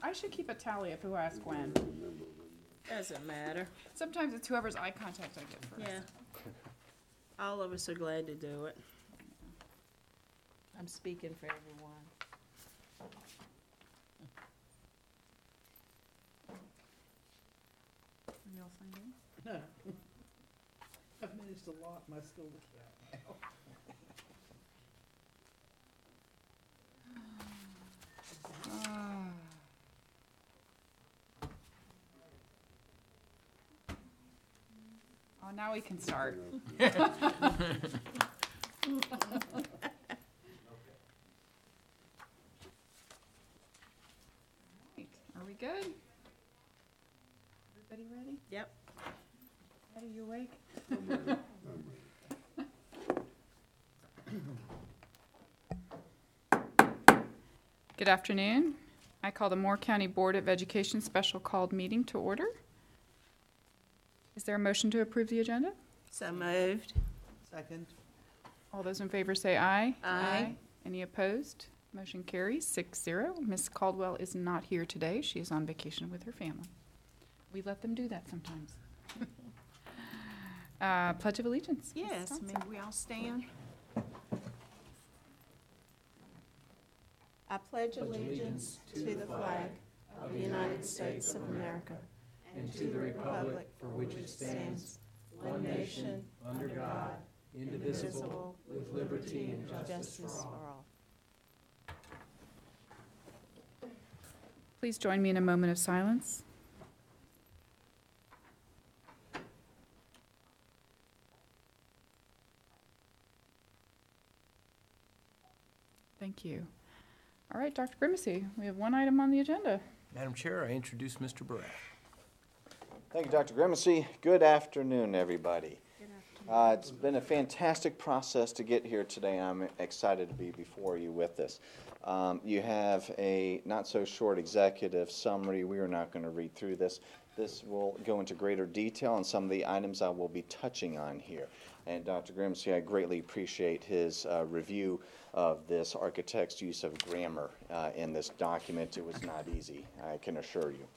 I should keep a tally of who asked when. Doesn't matter. Sometimes it's whoever's eye contact I get first. Yeah. All of us are glad to do it. I'm speaking for everyone. And you'll sign in? No. I've managed a lot, and I still look at now. Ah. Oh, now we can start. Right, are we good? Everybody ready? Yep. Are you awake? Good afternoon. I call the Moore County Board of Education special called meeting to order. Is there a motion to approve the agenda? So moved. Second. All those in favor say aye. Aye. Any opposed? Motion carries 6-0. Ms. Caldwell is not here today. She is on vacation with her family. We let them do that sometimes. Pledge of Allegiance. Ms. Yes, Thompson. may we all stand? I pledge allegiance to the flag of the United States of America and to the republic for which it stands, one nation, under God, indivisible, with liberty and justice for all. Please join me in a moment of silence. Thank you. All right, Dr. Grimacy, we have one item on the agenda. Madam Chair, I introduce Mr. Barat. Thank you, Dr. Grimacy. Good afternoon, everybody. Good afternoon. It's been a fantastic process to get here today. I'm excited to be before you with this. You have a not-so-short executive summary. We are not going to read through this. This will go into greater detail on some of the items I will be touching on here. And Dr. Grimacy, I greatly appreciate his review of this architect's use of grammar in this document. It was not easy, I can assure you.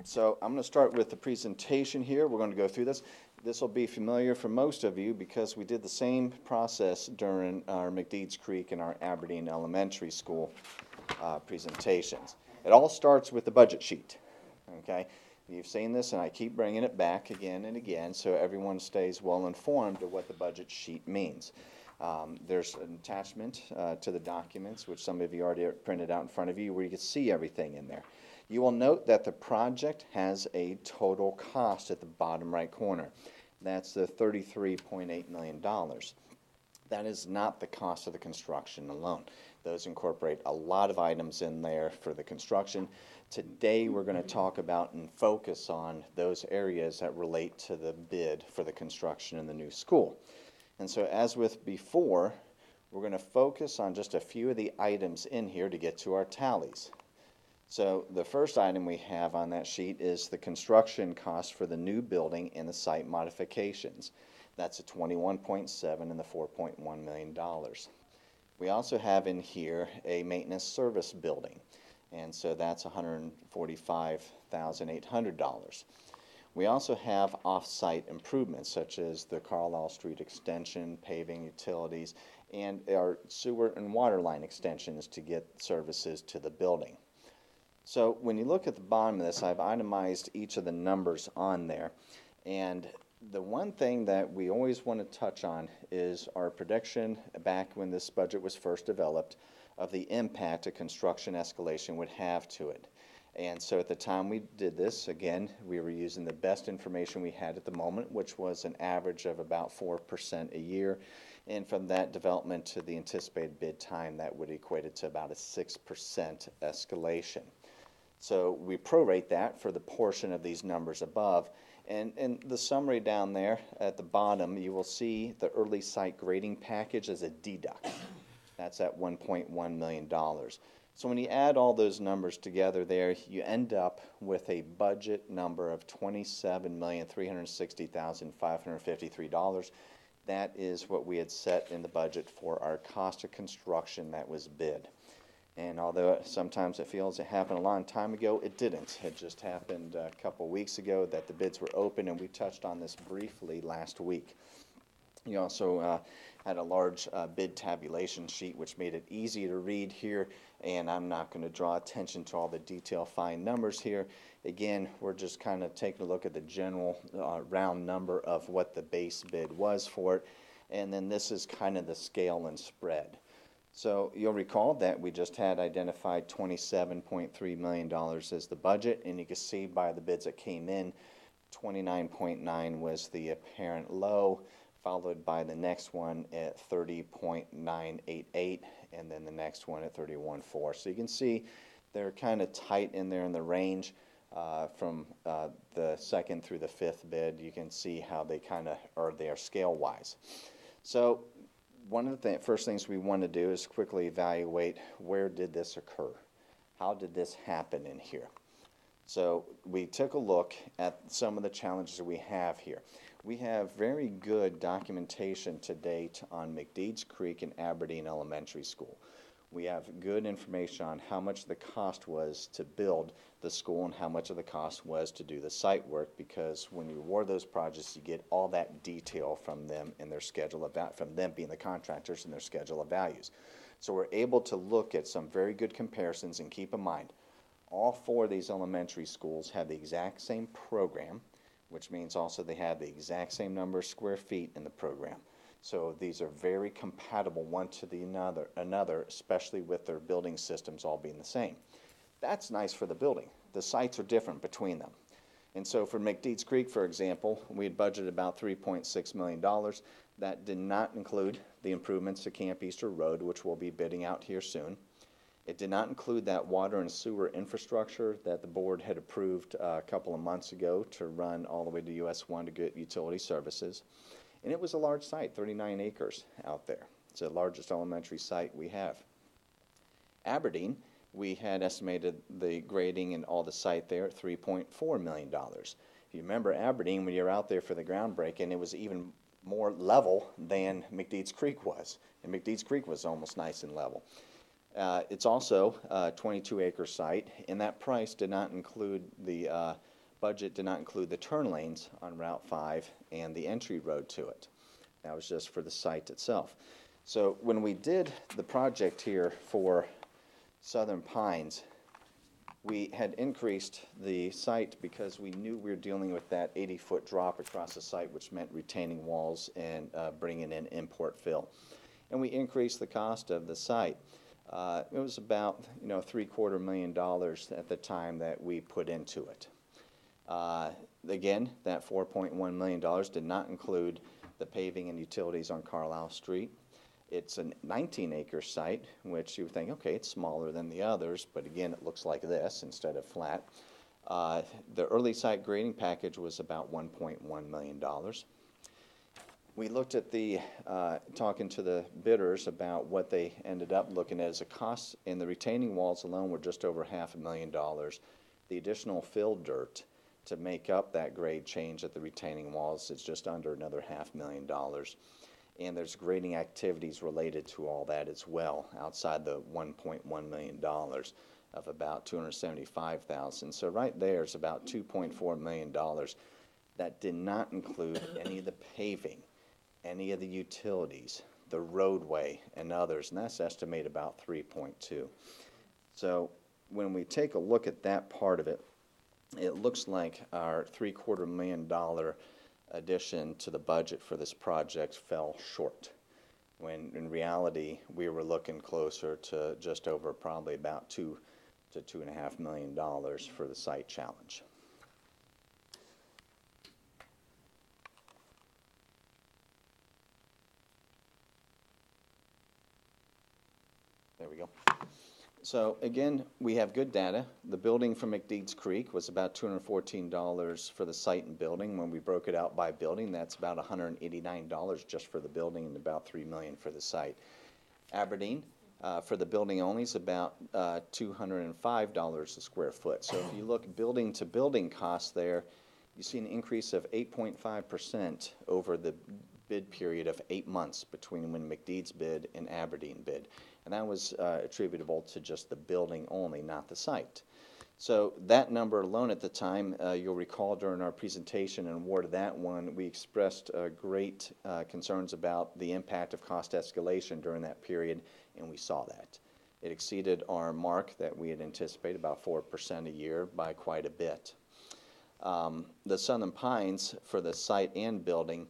So I'm going to start with the presentation here. We're going to go through this. This will be familiar for most of you because we did the same process during our McDeeds Creek and our Aberdeen Elementary School presentations. It all starts with the budget sheet, okay? You've seen this, and I keep bringing it back again and again so everyone stays well informed of what the budget sheet means. There's an attachment to the documents, which some of you already printed out in front of you, where you can see everything in there. You will note that the project has a total cost at the bottom right corner. That's the $33.8 million. That is not the cost of the construction alone. Those incorporate a lot of items in there for the construction. Today we're going to talk about and focus on those areas that relate to the bid for the construction in the new school. And so as with before, we're going to focus on just a few of the items in here to get to our tallies. So the first item we have on that sheet is the construction cost for the new building and the site modifications. That's a $21.7 and the $4.1 million. We also have in here a maintenance service building, and so that's $145,800. We also have off-site improvements such as the Carlisle Street extension, paving, utilities, and our sewer and water line extensions to get services to the building. So when you look at the bottom of this, I've itemized each of the numbers on there. And the one thing that we always want to touch on is our prediction back when this budget was first developed of the impact a construction escalation would have to it. And so at the time we did this, again, we were using the best information we had at the moment, which was an average of about 4% a year. And from that development to the anticipated bid time, that would equate it to about a 6% escalation. So we prorate that for the portion of these numbers above. And in the summary down there at the bottom, you will see the early site grading package as a deduct. That's at $1.1 million. So when you add all those numbers together there, you end up with a budget number of $27,360,553. That is what we had set in the budget for our cost of construction that was bid. And although sometimes it feels it happened a long time ago, it didn't. It just happened a couple weeks ago that the bids were open, and we touched on this briefly last week. You also had a large bid tabulation sheet, which made it easy to read here, and I'm not going to draw attention to all the detail fine numbers here. Again, we're just kind of taking a look at the general round number of what the base bid was for it, and then this is kind of the scale and spread. So you'll recall that we just had identified $27.3 million as the budget, and you can see by the bids that came in, 29.9 was the apparent low, followed by the next one at 30.988, and then the next one at 31.4. So you can see they're kind of tight in there in the range from the second through the fifth bid. You can see how they kind of are there scale-wise. So one of the first things we want to do is quickly evaluate where did this occur? How did this happen in here? So we took a look at some of the challenges that we have here. We have very good documentation to date on McDeeds Creek and Aberdeen Elementary School. We have good information on how much the cost was to build the school and how much of the cost was to do the site work, because when you award those projects, you get all that detail from them in their schedule of from them being the contractors and their schedule of values. So we're able to look at some very good comparisons, and keep in mind, all four of these elementary schools have the exact same program, which means also they have the exact same number of square feet in the program. So these are very compatible one to the another, especially with their building systems all being the same. That's nice for the building. The sites are different between them. And so for McDeeds Creek, for example, we had budgeted about $3.6 million. That did not include the improvements to Camp Easter Road, which we'll be bidding out here soon. It did not include that water and sewer infrastructure that the board had approved a couple of months ago to run all the way to US 1 to get utility services. And it was a large site, 39 acres out there. It's the largest elementary site we have. Aberdeen, we had estimated the grading and all the site there at $3.4 million. If you remember Aberdeen, when you were out there for the groundbreaking, it was even more level than McDeeds Creek was. And McDeeds Creek was almost nice and level. It's also a 22-acre site, and that price did not include the budget did not include the turn lanes on Route 5 and the entry road to it. That was just for the site itself. So when we did the project here for Southern Pines, we had increased the site because we knew we were dealing with that 80-foot drop across the site, which meant retaining walls and bringing in import fill. And we increased the cost of the site. It was about $750,000 at the time that we put into it. Again, that $4.1 million did not include the paving and utilities on Carlisle Street. It's a 19-acre site, which you would think, okay, it's smaller than the others, but again, it looks like this instead of flat. The early site grading package was about $1.1 million. We looked at talking to the bidders about what they ended up looking at as a cost, and the retaining walls alone were just over $500,000. The additional fill dirt to make up that grade change at the retaining walls is just under another $500,000. And there's grading activities related to all that as well, outside the $1.1 million of about $275,000. So right there is about $2.4 million. That did not include any of the paving, any of the utilities, the roadway, and others, and that's estimated about 3.2. So when we take a look at that part of it, it looks like our $750,000 addition to the budget for this project fell short, when in reality we were looking closer to just over probably about $2 to $2.5 million for the site challenge. There we go. So again, we have good data. The building from McDeeds Creek was about $214 for the site and building. When we broke it out by building, that's about $189 just for the building and about $3 million for the site. Aberdeen, for the building only, is about $205 a square foot. So if you look building to building costs there, you see an increase of 8.5% over the bid period of 8 months between when McDeed's bid and Aberdeen bid. And that was attributable to just the building only, not the site. So that number alone at the time, you'll recall during our presentation and award of that one, we expressed great concerns about the impact of cost escalation during that period, and we saw that. It exceeded our mark that we had anticipated, about 4% a year, by quite a bit. The Southern Pines for the site and building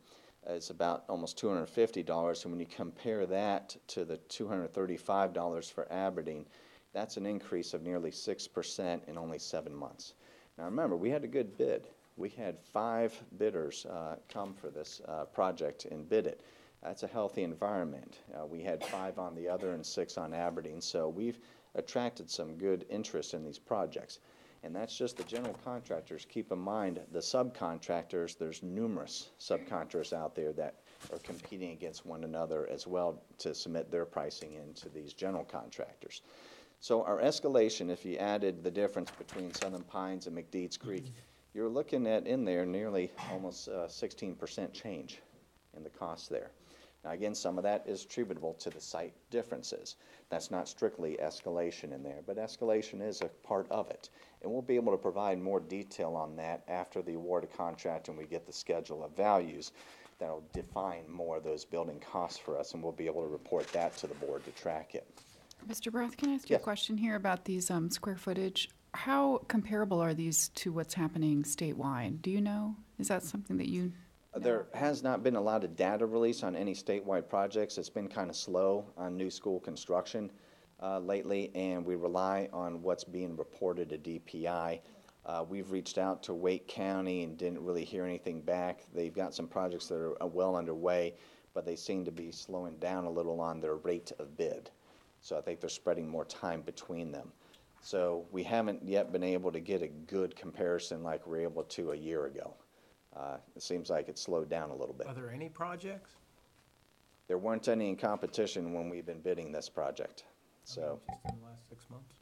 is about almost $250, and when you compare that to the $235 for Aberdeen, that's an increase of nearly 6% in only 7 months. Now remember, we had a good bid. We had 5 bidders come for this project and bid it. That's a healthy environment. We had 5 on the other and 6 on Aberdeen, so we've attracted some good interest in these projects. And that's just the general contractors. Keep in mind, the subcontractors, there's numerous subcontractors out there that are competing against one another as well to submit their pricing into these general contractors. So our escalation, if you added the difference between Southern Pines and McDeed's Creek, you're looking at in there nearly almost 16% change in the cost there. Now again, some of that is attributable to the site differences. That's not strictly escalation in there, but escalation is a part of it. And we'll be able to provide more detail on that after the award of contract and we get the schedule of values that'll define more of those building costs for us, and we'll be able to report that to the board to track it. Mr. Barth, can I ask you a Yes. question here about these square footage? How comparable are these to what's happening statewide? Do you know? Is that something that you There has not been a lot of data release on any statewide projects. It's been kind of slow on new school construction lately, and we rely on what's being reported to DPI. We've reached out to Wake County and didn't really hear anything back. They've got some projects that are well underway, but they seem to be slowing down a little on their rate of bid. So I think they're spreading more time between them. So we haven't yet been able to get a good comparison like we were able to a year ago. It seems like it's slowed down a little bit. Are there any projects? There weren't any in competition when we've been bidding this project. So Just in the last 6 months?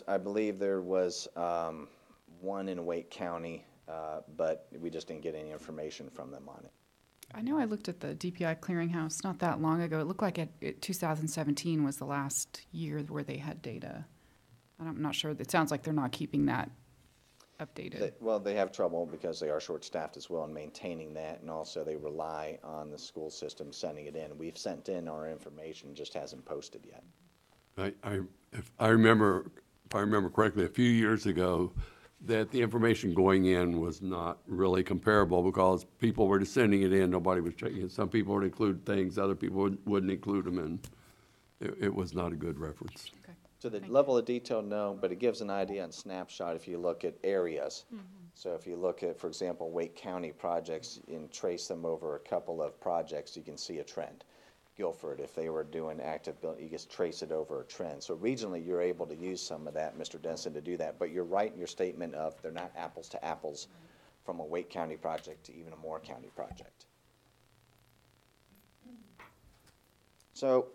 I believe there was one in Wake County, but we just didn't get any information from them on it. I know I looked at the DPI clearinghouse not that long ago. It looked like 2017 was the last year where they had data. I'm not sure. It sounds like they're not keeping that updated. Well, they have trouble because they are short-staffed as well in maintaining that, and also they rely on the school system sending it in. We've sent in our information, just hasn't posted yet. If I remember correctly, a few years ago, that the information going in was not really comparable because people were just sending it in, nobody was checking it. Some people would include things, other people wouldn't include them, and it was not a good reference. Okay. To the level of detail, no, but it gives an idea on snapshot if you look at areas. So if you look at, for example, Wake County projects and trace them over a couple of projects, you can see a trend. Guilford, if they were doing active building, you just trace it over a trend. So regionally, you're able to use some of that, Mr. Denson, to do that. But you're right in your statement of they're not apples to apples from a Wake County project to even a Moore County project. So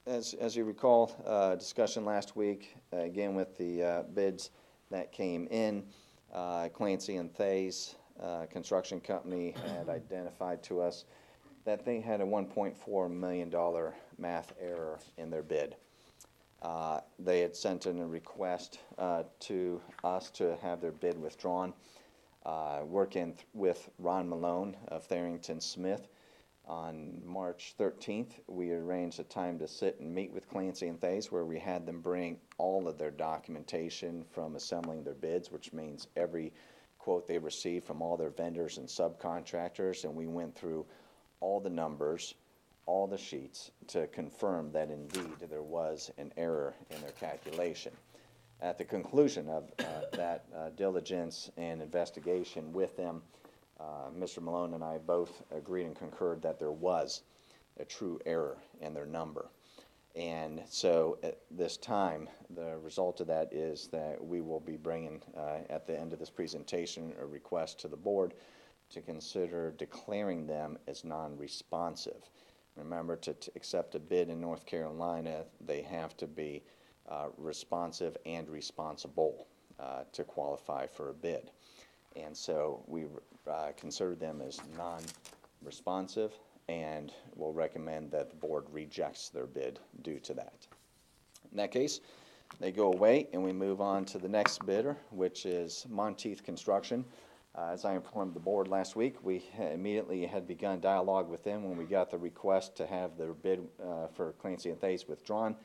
as you recall, discussion last week, again with the bids that came in, Clancy and Thays Construction Company had identified to us that they had a $1.4 million math error in their bid. They had sent in a request to us to have their bid withdrawn. Working with Ron Malone of Tharrington Smith, on March 13th, we arranged a time to sit and meet with Clancy and Thays, where we had them bring all of their documentation from assembling their bids, which means every quote they received from all their vendors and subcontractors, and we went through all the numbers, all the sheets to confirm that indeed there was an error in their calculation. At the conclusion of that diligence and investigation with them, Mr. Malone and I both agreed and concurred that there was a true error in their number. And so at this time, the result of that is that we will be bringing, at the end of this presentation, a request to the board to consider declaring them as non-responsive. Remember, to accept a bid in North Carolina, they have to be responsive and responsible to qualify for a bid. And so we considered them as non-responsive, and will recommend that the board rejects their bid due to that. In that case, they go away, and we move on to the next bidder, which is Monteith Construction. As I informed the board last week, we immediately had begun dialogue with them when we got the request to have their bid for Clancy and Thays withdrawn,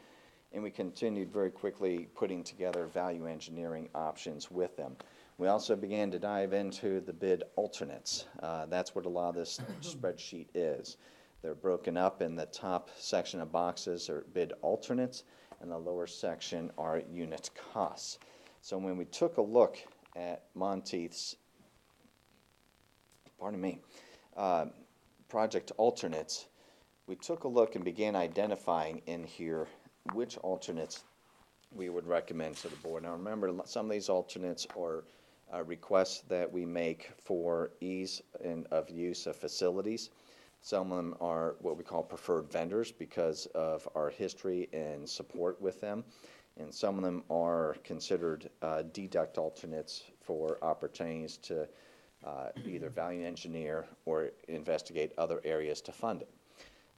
and we continued very quickly putting together value engineering options with them. We also began to dive into the bid alternates. That's what a lot of this spreadsheet is. They're broken up. In the top section of boxes are bid alternates, and the lower section are unit costs. So when we took a look at Monteith's, project alternates, we took a look and began identifying in here which alternates we would recommend to the board. Now remember, some of these alternates are requests that we make for ease of use of facilities. Some of them are what we call preferred vendors because of our history and support with them. And some of them are considered deduct alternates for opportunities to either value engineer or investigate other areas to fund it.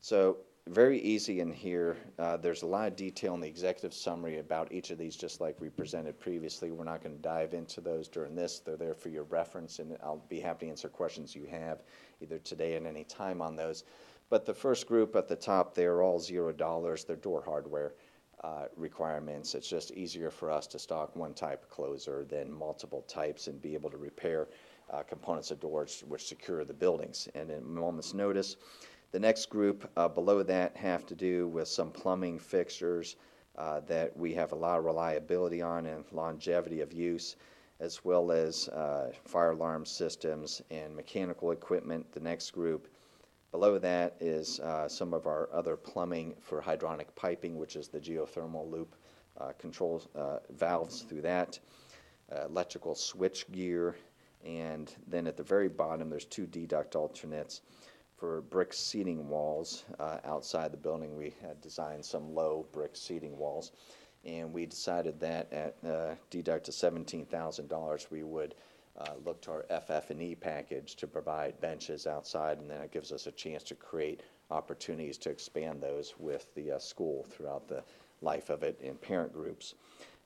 So very easy in here. There's a lot of detail in the executive summary about each of these, just like we presented previously. We're not going to dive into those during this. They're there for your reference, and I'll be happy to answer questions you have either today and any time on those. But the first group at the top, they're all $0. They're door hardware requirements. It's just easier for us to stock one type of closer than multiple types and be able to repair components of doors which secure the buildings. And in a moment's notice, the next group below that have to do with some plumbing fixtures that we have a lot of reliability on and longevity of use, as well as fire alarm systems and mechanical equipment. The next group below that is some of our other plumbing for hydronic piping, which is the geothermal loop control valves through that, electrical switch gear, and then at the very bottom there's two deduct alternates for brick seating walls outside the building. We had designed some low brick seating walls, and we decided that at deduct to $17,000 we would look to our FF&E package to provide benches outside, and then it gives us a chance to create opportunities to expand those with the school throughout the life of it in parent groups.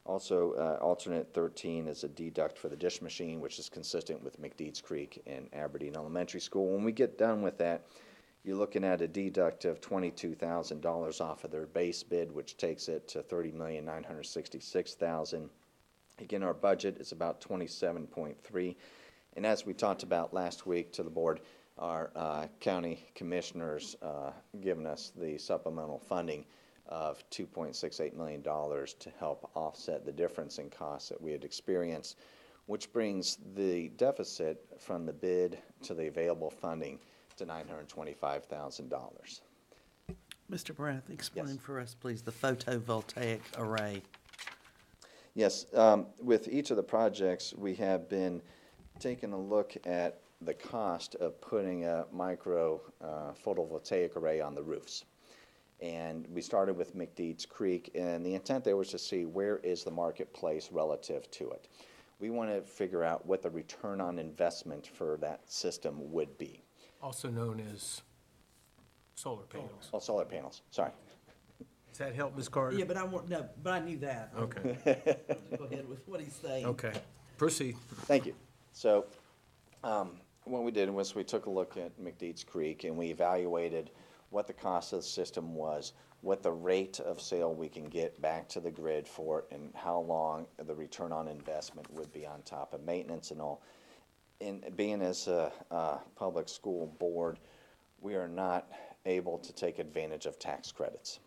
Also, alternate 13 is a deduct for the dish machine, which is consistent with McDeeds Creek and Aberdeen Elementary School. When we get done with that, you're looking at a deduct of $22,000 off of their base bid, which takes it to $30,966,000. Again, our budget is about 27.3, and as we talked about last week to the board, our county commissioners given us the supplemental funding of $2.68 million to help offset the difference in costs that we had experienced, which brings the deficit from the bid to the available funding to $925,000. Mr. Brath, explain Yes. for us, please, the photovoltaic array. Yes, with each of the projects, we have been taking a look at the cost of putting a micro photovoltaic array on the roofs. And we started with McDeeds Creek, and the intent there was to see where is the marketplace relative to it. We want to figure out what the return on investment for that system would be. Also known as solar panels. Oh, solar panels, sorry. Does that help, Ms. Carter? Yeah, but I knew that. Okay, Go ahead with what he's saying. okay. Proceed. Thank you. So what we did was we took a look at McDeeds Creek, and we evaluated what the cost of the system was, what the rate of sale we can get back to the grid for it, and how long the return on investment would be on top of maintenance and all. In being as a public school board, we are not able to take advantage of tax credits.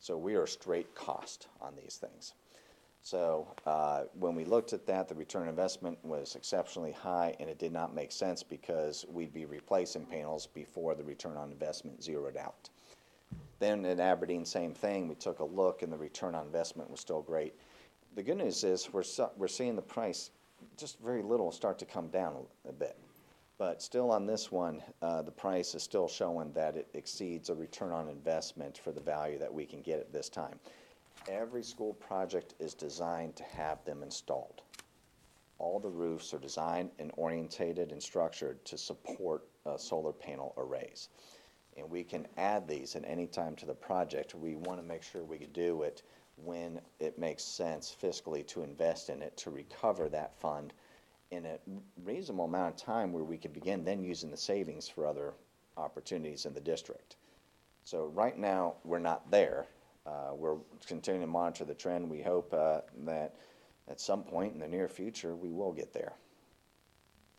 So we are straight cost on these things. So when we looked at that, the return on investment was exceptionally high, and it did not make sense because we'd be replacing panels before the return on investment zeroed out. Then at Aberdeen, same thing. We took a look, and the return on investment was still great. The good news is we're seeing the price just very little start to come down a bit. But still on this one, the price is still showing that it exceeds a return on investment for the value that we can get at this time. Every school project is designed to have them installed. all the roofs are designed and orientated and structured to support solar panel arrays. And we can add these at any time to the project. We want to make sure we can do it when it makes sense fiscally to invest in it, to recover that fund in a reasonable amount of time where we could begin then using the savings for other opportunities in the district. So right now, we're not there. We're continuing to monitor the trend. We hope that at some point in the near future, we will get there.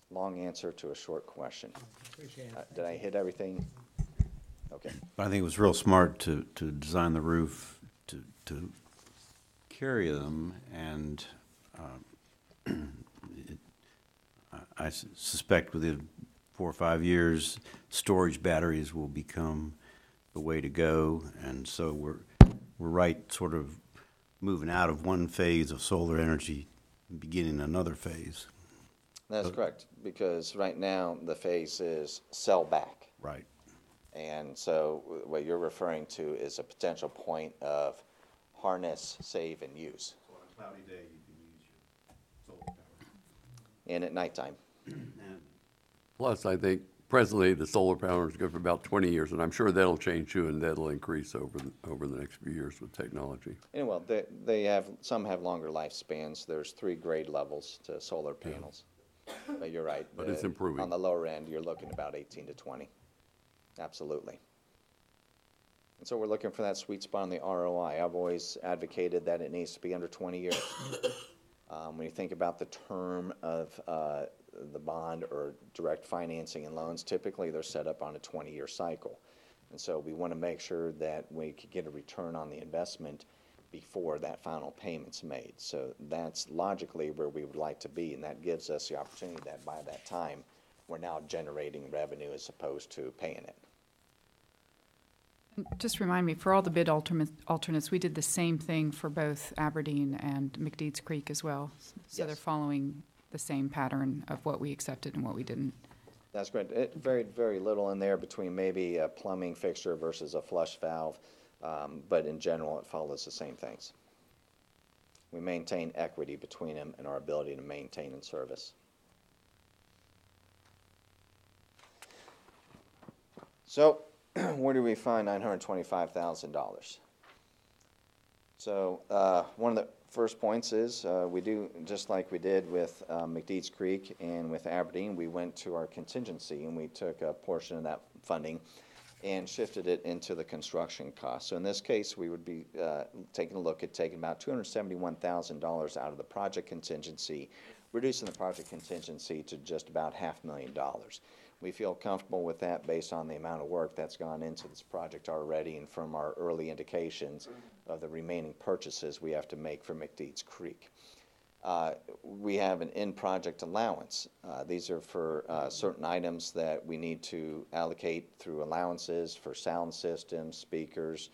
Long answer to a short question. Appreciate it. Did I hit everything? Okay. I think it was real smart to design the roof to carry them, and I suspect within 4 or 5 years, storage batteries will become the way to go, and so we're right sort of moving out of one phase of solar energy and beginning another phase. That's correct, because right now the phase is sell back. Right. And so what you're referring to is a potential point of harness, save, and use. So on a cloudy day, you can use your solar power. And at nighttime. Plus, I think presently the solar power is good for about 20 years, and I'm sure that'll change too, and that'll increase over the next few years with technology. And well, some have longer lifespans. There's 3 grade levels to solar panels. But you're right. But it's improving. On the lower end, you're looking about 18 to 20. Absolutely. And so we're looking for that sweet spot on the ROI. I've always advocated that it needs to be under 20 years. When you think about the term of the bond or direct financing and loans, typically they're set up on a 20-year cycle. And so we want to make sure that we could get a return on the investment before that final payment's made. So that's logically where we would like to be, and that gives us the opportunity that by that time, we're now generating revenue as opposed to paying it. Just remind me, for all the bid alternates, we did the same thing for both Aberdeen and McDeeds Creek as well. So they're Yes. following the same pattern of what we accepted and what we didn't. That's great. It varied very little in there between maybe a plumbing fixture versus a flush valve, but in general, it follows the same things. We maintain equity between them and our ability to maintain and service. So, where do we find $925,000? So, one of the first points is we do, just like we did with McDeeds Creek and with Aberdeen, we went to our contingency and we took a portion of that funding and shifted it into the construction cost. So in this case, we would be taking a look at taking about $271,000 out of the project contingency, reducing the project contingency to just about $500,000. We feel comfortable with that based on the amount of work that's gone into this project already and from our early indications of the remaining purchases we have to make for McDeeds Creek. We have an in-project allowance. These are for certain items that we need to allocate through allowances for sound systems, speakers,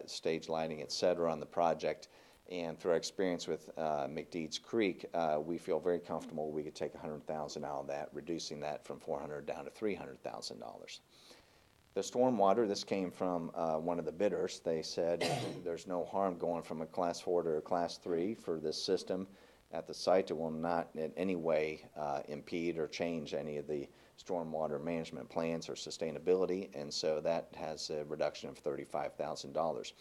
stage lighting, et cetera, on the project. And through our experience with McDeeds Creek, we feel very comfortable we could take $100,000 out of that, reducing that from $400,000 down to $300,000. The stormwater, this came from one of the bidders. They said there's no harm going from a Class 4 to a Class 3 for this system at the site. It will not in any way impede or change any of the stormwater management plans or sustainability, and so that has a reduction of $35,000.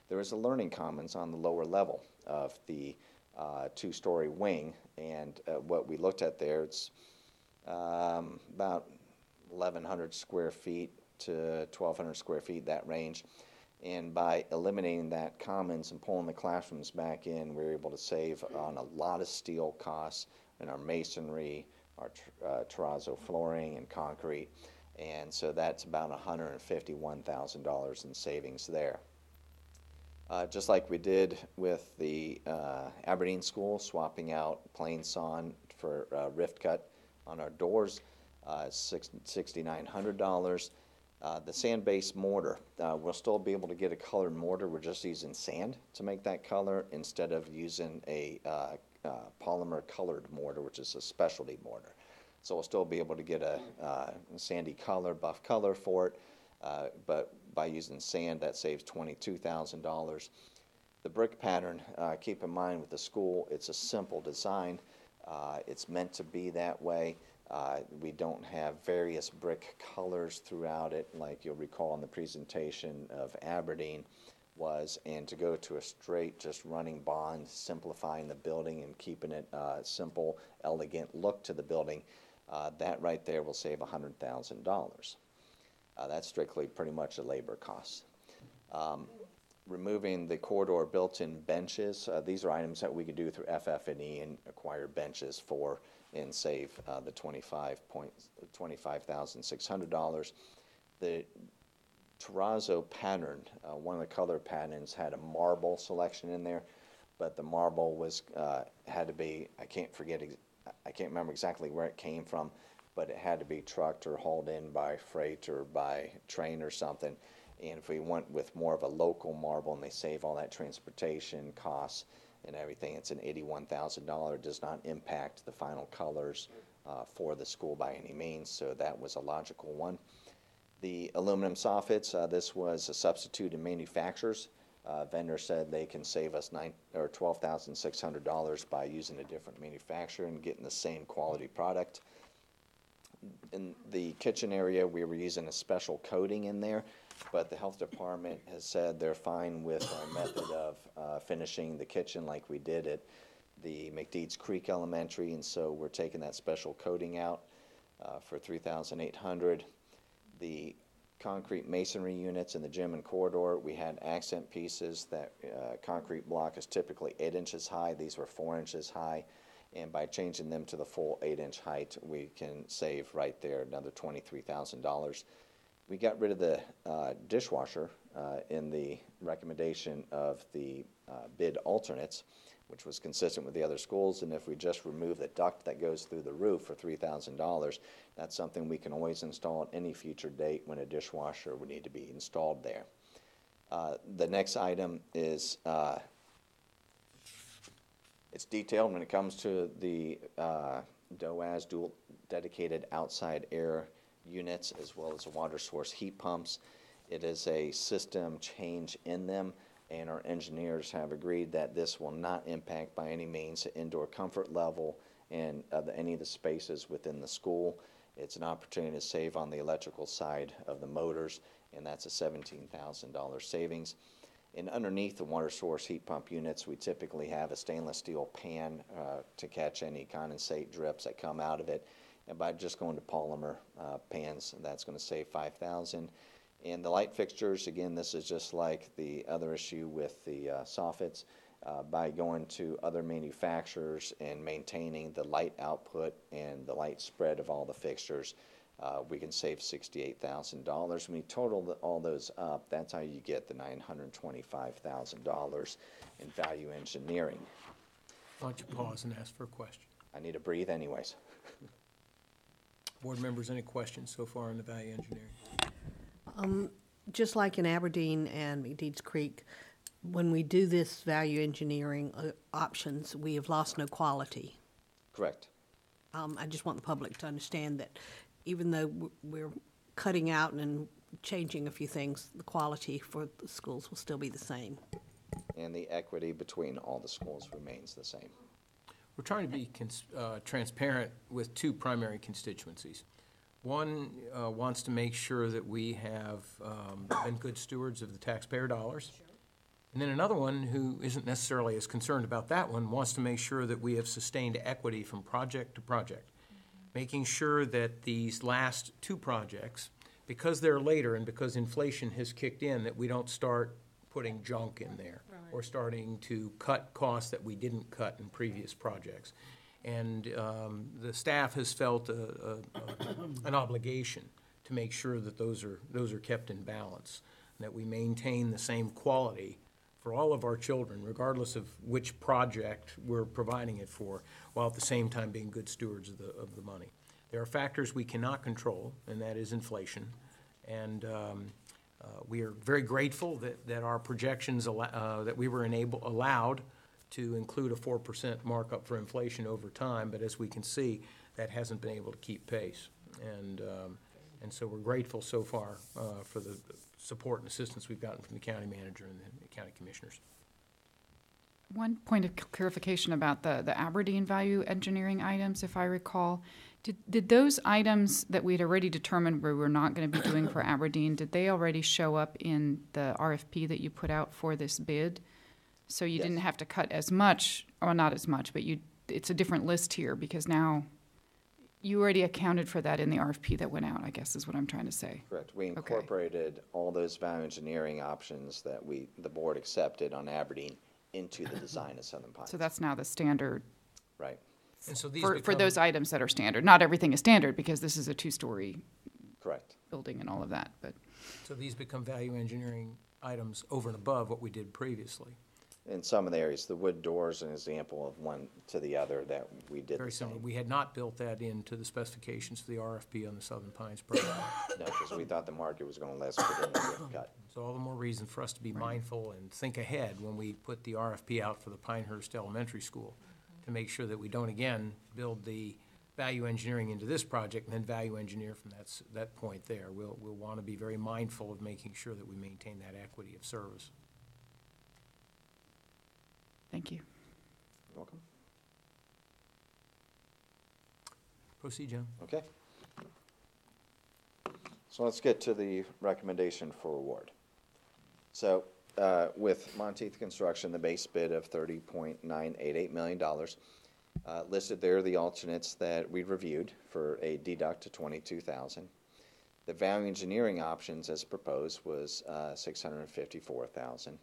There is a learning commons on the lower level of the 2-story wing, and what we looked at there, it's about 1,100 square feet to 1,200 square feet, that range. And by eliminating that commons and pulling the classrooms back in, we were able to save on a lot of steel costs in our masonry, our terrazzo flooring and concrete. And so that's about $151,000 in savings there. Just like we did with the Aberdeen School, swapping out plain sawn for rift cut on our doors, $6,900. The sand-based mortar, we'll still be able to get a colored mortar. We're just using sand to make that color instead of using a polymer colored mortar, which is a specialty mortar. So we'll still be able to get a sandy color, buff color for it, but by using sand, that saves $22,000. The brick pattern, keep in mind with the school, it's a simple design. It's meant to be that way. We don't have various brick colors throughout it, like you'll recall in the presentation of Aberdeen was, and to go to a straight, just running bond, simplifying the building and keeping it simple, elegant look to the building, that right there will save $100,000. That's strictly pretty much a labor cost. Removing the corridor built-in benches, these are items that we could do through FF&E and acquire benches for and save the $25,600. The terrazzo pattern, one of the color patterns had a marble selection in there, but the marble was had to be, I can't remember exactly where it came from, but it had to be trucked or hauled in by freight or by train or something. And if we went with more of a local marble and they save all that transportation costs and everything, it's an $81,000. It does not impact the final colors for the school by any means, so that was a logical one. The aluminum soffits, this was a substitute in manufacturers. Vendor said they can save us $12,600 by using a different manufacturer and getting the same quality product. In the kitchen area, we were using a special coating in there, but the health department has said they're fine with our method of finishing the kitchen like we did at the McDeeds Creek Elementary, and so we're taking that special coating out for $3,800. The concrete masonry units in the gym and corridor, we had accent pieces. That concrete block is typically 8 inches high. These were 4 inches high, and by changing them to the full 8-inch height, we can save right there another $23,000. We got rid of the dishwasher in the recommendation of the bid alternates, which was consistent with the other schools, and if we just remove the duct that goes through the roof for $3,000, that's something we can always install at any future date when a dishwasher would need to be installed there. The next item is it's detailed when it comes to the DOAS, dual dedicated outside air units, as well as the water source heat pumps. It is a system change in them, and our engineers have agreed that this will not impact by any means the indoor comfort level and any of the spaces within the school. It's an opportunity to save on the electrical side of the motors, and that's a $17,000 savings. And underneath the water source heat pump units, we typically have a stainless steel pan to catch any condensate drips that come out of it. And by just going to polymer pans, that's going to save $5,000. And the light fixtures, again, this is just like the other issue with the soffits. By going to other manufacturers and maintaining the light output and the light spread of all the fixtures, we can save $68,000. When you total all those up, that's how you get the $925,000 in value engineering. Why don't you pause and ask for a question? I need to breathe anyways. Board members, any questions so far on the value engineering? Just like in Aberdeen and McDeeds Creek, when we do this value engineering options, we have lost no quality. Correct. I just want the public to understand that even though we're cutting out and changing a few things, the quality for the schools will still be the same. And the equity between all the schools remains the same. We're trying to be transparent with two primary constituencies. One wants to make sure that we have been good stewards of the taxpayer dollars. Sure. And then another one, who isn't necessarily as concerned about that one, wants to make sure that we have sustained equity from project to project. Making sure that these last two projects, because they're later and because inflation has kicked in, that we don't start putting junk in there. Right. Or starting to cut costs that we didn't cut in previous projects. And the staff has felt an obligation to make sure that those are kept in balance, and that we maintain the same quality for all of our children, regardless of which project we're providing it for, while at the same time being good stewards of the money. There are factors we cannot control, and that is inflation. And we are very grateful that our projections that we were allowed to include a 4% markup for inflation over time, but as we can see, that hasn't been able to keep pace. And so we're grateful so far for the support and assistance we've gotten from the county manager and the county commissioners. One point of clarification about the Aberdeen value engineering items, if I recall. Did those items that we'd already determined we were not going to be doing for Aberdeen, did they already show up in the RFP that you put out for this bid? So you didn't Yes. have to cut as much, or not as much, but it's a different list here because now you already accounted for that in the RFP that went out, I guess is what I'm trying to say. Correct. We incorporated all those value engineering options that the board accepted on Aberdeen into the design of Southern Pines. So that's now the standard Right, And so these for become, those items that are standard. Not everything is standard because this is a two-story correct. building and all of that, but. so these become value engineering items over and above what we did previously. In some of the areas, the wood doors, an example of one to the other that we did Very the similar. same. We had not built that into the specifications of the RFP on the Southern Pines project. No, because we thought the market was going to let us put in a gift cut. So all the more reason for us to be mindful and think ahead when we put the RFP out for the Pinehurst Elementary School, to make sure that we don't again build the value engineering into this project and then value engineer from that point there. We'll want to be very mindful of making sure that we maintain that equity of service. Thank you. You're welcome. Proceed, John. Okay. So let's get to the recommendation for award. So with Monteith Construction, the base bid of $30.988 million, listed there are the alternates that we reviewed for a deduct to $22,000. The value engineering options as proposed was $654,000,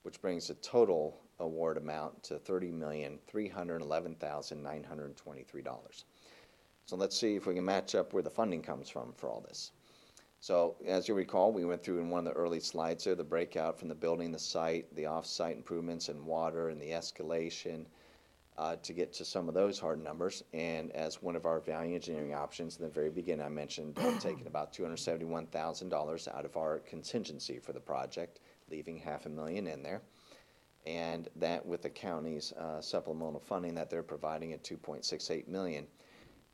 which brings the total award amount to $30,311,923. So let's see if we can match up where the funding comes from for all this. So as you recall, we went through in one of the early slides there, the breakout from the building, the site, the off-site improvements in water and the escalation to get to some of those hard numbers. And as one of our value engineering options in the very beginning, I mentioned taking about $271,000 out of our contingency for the project, leaving $500,000 in there. And that with the county's supplemental funding that they're providing at $2.68 million,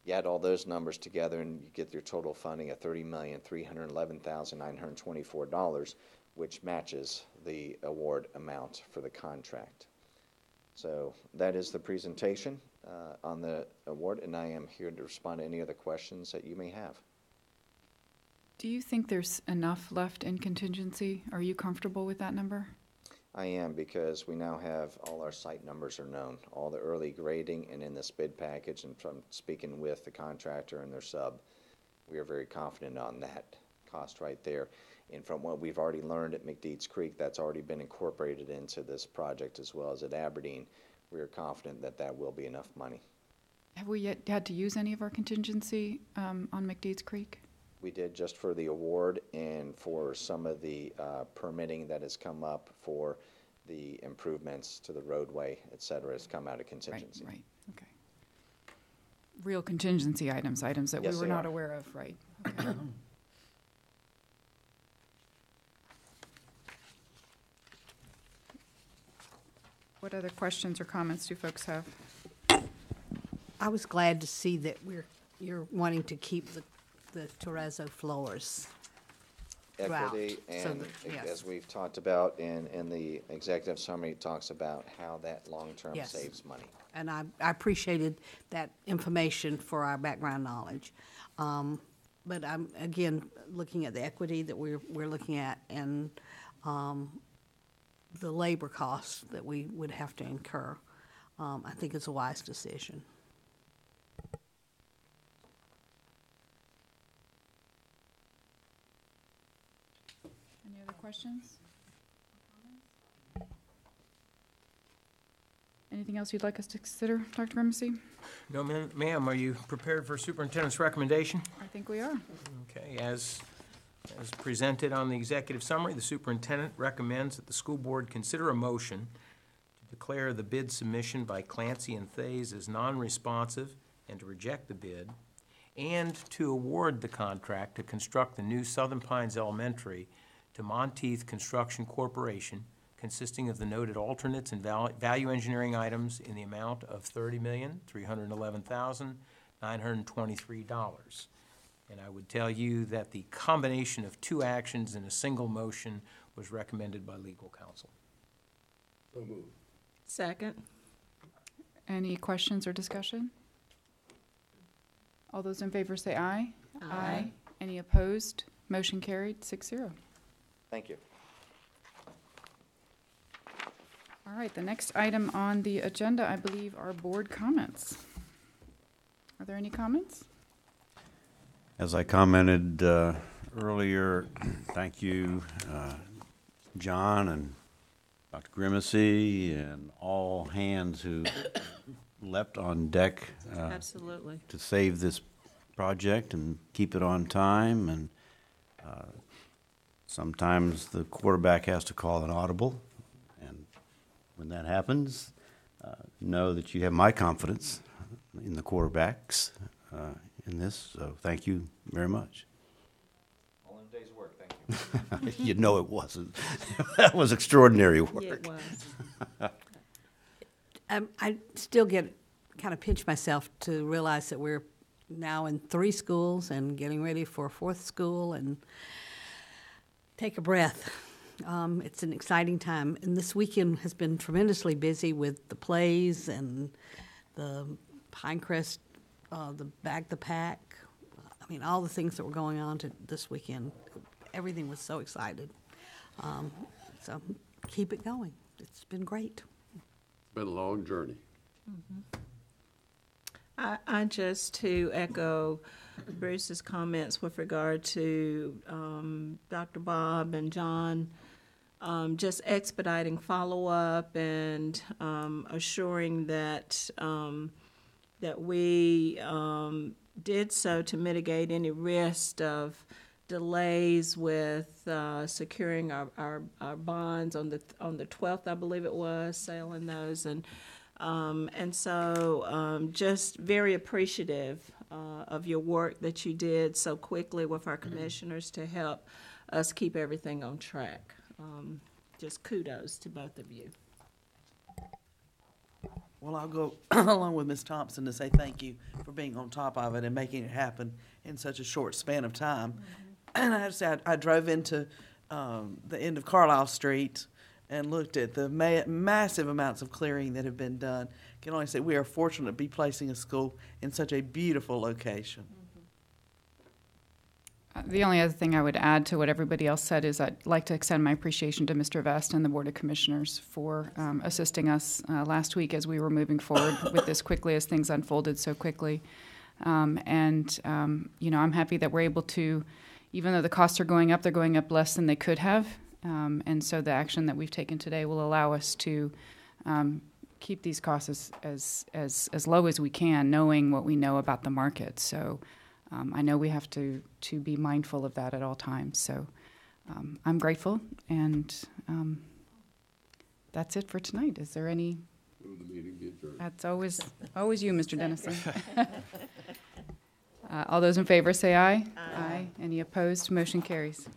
you add all those numbers together and you get your total funding of $30,311,924, which matches the award amount for the contract. So that is the presentation on the award, and I am here to respond to any other questions that you may have. Do you think there's enough left in contingency? Are you comfortable with that number? I am, because we now have all our site numbers are known, all the early grading and in this bid package, and from speaking with the contractor and their sub, we are very confident on that cost right there. And from what we've already learned at McDeeds Creek, that's already been incorporated into this project as well as at Aberdeen. We are confident that that will be enough money. Have we yet had to use any of our contingency on McDeeds Creek? We did just for the award and for some of the permitting that has come up for the improvements to the roadway, et cetera, has come out of contingency. Right, okay. Real contingency items that Yes, we were they not are. aware of, right? Okay. What other questions or comments do folks have? I was glad to see that you're wanting to keep the terrazzo floors. throughout, Equity, so and that- yes. as we've talked about in the executive summary, it talks about how that long-term Yes. saves money. And I appreciated that information for our background knowledge. But I'm, again, looking at the equity that we're looking at and the labor costs that we would have to incur. I think it's a wise decision. Any other questions? Anything else you'd like us to consider, Dr. Remecy? No, ma'am, are you prepared for superintendent's recommendation? I think we are. Okay, as presented on the executive summary, the superintendent recommends that the school board consider a motion to declare the bid submission by Clancy and Thays as non-responsive and to reject the bid, and to award the contract to construct the new Southern Pines Elementary to Monteith Construction Corporation, consisting of the noted alternates and value engineering items in the amount of $30,311,923. And I would tell you that the combination of two actions in a single motion was recommended by legal counsel. So moved. Second. Any questions or discussion? All those in favor say aye. Aye. Any opposed? Motion carried, 6-0. Thank you. All right, the next item on the agenda, I believe, are board comments. Are there any comments? As I commented earlier, thank you, John and Dr. Grimacy and all hands who leapt on deck Absolutely. to save this project and keep it on time. And sometimes the quarterback has to call an audible. And when that happens, know that you have my confidence in the quarterbacks in this. So thank you very much. All in a day's work, thank you. You know it wasn't. That was extraordinary work. Yeah, it was. I still kind of pinch myself to realize that we're now in 3 schools and getting ready for a 4th school, and take a breath. It's an exciting time, and this weekend has been tremendously busy with the plays and the Pinecrest, the Bag the Pack. I mean, all the things that were going on this weekend. Everything was so excited. So keep it going. It's been great. It's been a long journey. I just to echo Bruce's comments with regard to Dr. Bob and John, just expediting follow-up and assuring that that we did so to mitigate any risk of delays with securing our bonds on the 12th, I believe it was, selling those, and so just very appreciative of your work that you did so quickly with our commissioners to help us keep everything on track. Just kudos to both of you. Well, I'll go along with Ms. Thompson to say thank you for being on top of it and making it happen in such a short span of time. And I have to say, I drove into the end of Carlisle Street and looked at the massive amounts of clearing that have been done. Can only say we are fortunate to be placing a school in such a beautiful location. The only other thing I would add to what everybody else said is I'd like to extend my appreciation to Mr. Vest and the Board of Commissioners for assisting us last week as we were moving forward with this quickly, as things unfolded so quickly. I'm happy that we're able to, even though the costs are going up, they're going up less than they could have. And so the action that we've taken today will allow us to keep these costs as low as we can, knowing what we know about the market. So I know we have to be mindful of that at all times. So I'm grateful, and that's it for tonight. Is there any? Move the meeting be adjourned. That's always you, Mr. Dennison. All those in favor say aye. Aye. Any opposed? Motion carries.